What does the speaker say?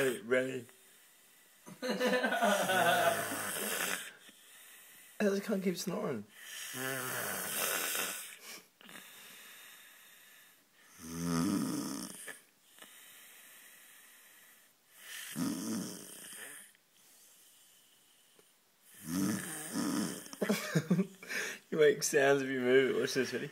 Ready. I just can't keep snoring. You make sounds if you move it. Watch this, ready?